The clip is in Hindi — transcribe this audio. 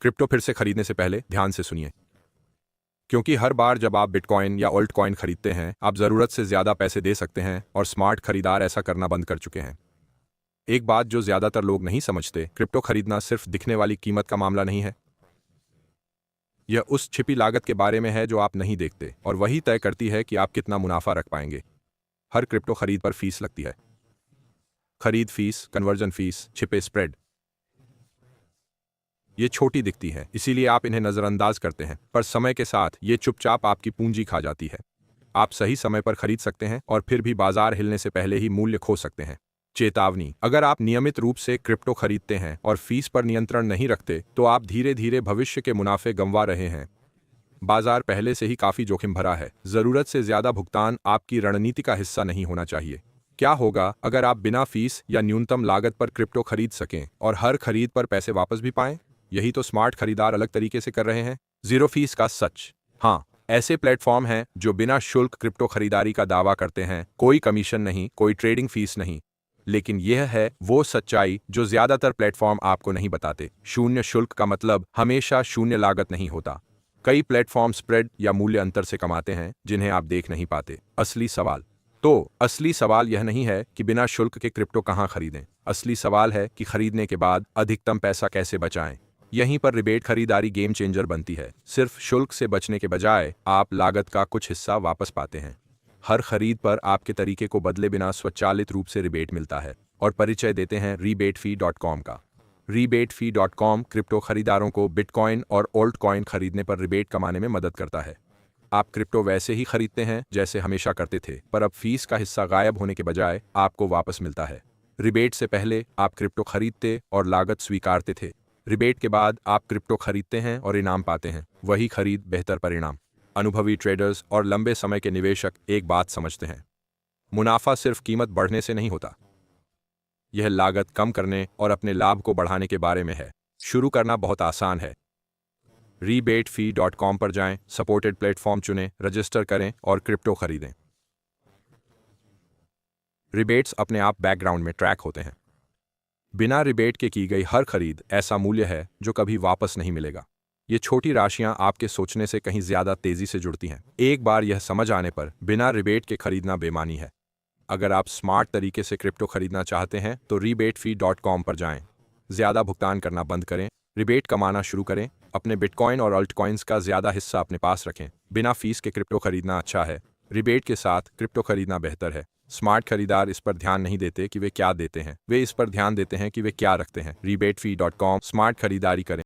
क्रिप्टो फिर से खरीदने से पहले ध्यान से सुनिए, क्योंकि हर बार जब आप बिटकॉइन या ऑल्ट कॉइन खरीदते हैं आप ज़रूरत से ज़्यादा पैसे दे सकते हैं और स्मार्ट खरीदार ऐसा करना बंद कर चुके हैं। एक बात जो ज़्यादातर लोग नहीं समझते, क्रिप्टो खरीदना सिर्फ दिखने वाली कीमत का मामला नहीं है। यह उस छिपी लागत के बारे में है जो आप नहीं देखते और वही तय करती है कि आप कितना मुनाफा रख पाएंगे। हर क्रिप्टो खरीद पर फीस लगती है। खरीद फीस, कन्वर्जन फीस, छिपे स्प्रेड। ये छोटी दिखती है, इसीलिए आप इन्हें नज़रअंदाज करते हैं, पर समय के साथ ये चुपचाप आपकी पूंजी खा जाती है। आप सही समय पर खरीद सकते हैं और फिर भी बाजार हिलने से पहले ही मूल्य खो सकते हैं। चेतावनी: अगर आप नियमित रूप से क्रिप्टो खरीदते हैं और फीस पर नियंत्रण नहीं रखते तो आप धीरे धीरे भविष्य के मुनाफे गंवा रहे हैं। बाजार पहले से ही काफी जोखिम भरा है। जरूरत से ज्यादा भुगतान आपकी रणनीति का हिस्सा नहीं होना चाहिए। क्या होगा अगर आप बिना फीस या न्यूनतम लागत पर क्रिप्टो खरीद सकें और हर खरीद पर पैसे वापस भी पाएं? यही तो स्मार्ट खरीदार अलग तरीके से कर रहे हैं। जीरो फीस का सच। हाँ, ऐसे प्लेटफॉर्म हैं जो बिना शुल्क क्रिप्टो खरीदारी का दावा करते हैं। कोई कमीशन नहीं, कोई ट्रेडिंग फीस नहीं। लेकिन यह है वो सच्चाई जो ज्यादातर प्लेटफॉर्म आपको नहीं बताते। शून्य शुल्क का मतलब हमेशा शून्य लागत नहीं होता। कई प्लेटफॉर्म स्प्रेड या मूल्य अंतर से कमाते हैं जिन्हें आप देख नहीं पाते। असली सवाल यह नहीं है कि बिना शुल्क के क्रिप्टो कहां खरीदें। असली सवाल है कि खरीदने के बाद अधिकतम पैसा कैसे बचाएं। यहीं पर रिबेट खरीदारी गेम चेंजर बनती है। सिर्फ शुल्क से बचने के बजाय आप लागत का कुछ हिस्सा वापस पाते हैं। हर खरीद पर आपके तरीके को बदले बिना स्वचालित रूप से रिबेट मिलता है। और परिचय देते हैं rebatefee.com का। rebatefee.com क्रिप्टो खरीदारों को बिटकॉइन और ओल्ट कॉइन खरीदने पर रिबेट कमाने में मदद करता है। आप क्रिप्टो वैसे ही खरीदते हैं जैसे हमेशा करते थे, पर अब फीस का हिस्सा गायब होने के बजाय आपको वापस मिलता है। रिबेट से पहले आप क्रिप्टो खरीदते और लागत स्वीकारते थे। रिबेट के बाद आप क्रिप्टो खरीदते हैं और इनाम पाते हैं। वही खरीद, बेहतर परिणाम। अनुभवी ट्रेडर्स और लंबे समय के निवेशक एक बात समझते हैं, मुनाफा सिर्फ कीमत बढ़ने से नहीं होता। यह लागत कम करने और अपने लाभ को बढ़ाने के बारे में है। शुरू करना बहुत आसान है। rebatefee.com पर जाएं, सपोर्टेड प्लेटफॉर्म चुनें, रजिस्टर करें और क्रिप्टो खरीदें। रिबेट्स अपने आप बैकग्राउंड में ट्रैक होते हैं। बिना रिबेट के की गई हर खरीद ऐसा मूल्य है जो कभी वापस नहीं मिलेगा। ये छोटी राशियां आपके सोचने से कहीं ज्यादा तेजी से जुड़ती हैं। एक बार यह समझ आने पर बिना रिबेट के खरीदना बेमानी है। अगर आप स्मार्ट तरीके से क्रिप्टो खरीदना चाहते हैं तो rebatefee.com पर जाएं। ज्यादा भुगतान करना बंद करें, रिबेट कमाना शुरू करें, अपने बिटकॉइन और अल्ट कॉइन्स का ज्यादा हिस्सा अपने पास रखें। बिना फीस के क्रिप्टो खरीदना अच्छा है, रिबेट के साथ क्रिप्टो खरीदना बेहतर है। स्मार्ट खरीदार इस पर ध्यान नहीं देते कि वे क्या देते हैं, वे इस पर ध्यान देते हैं कि वे क्या रखते हैं। rebatefee.com स्मार्ट खरीदारी करें।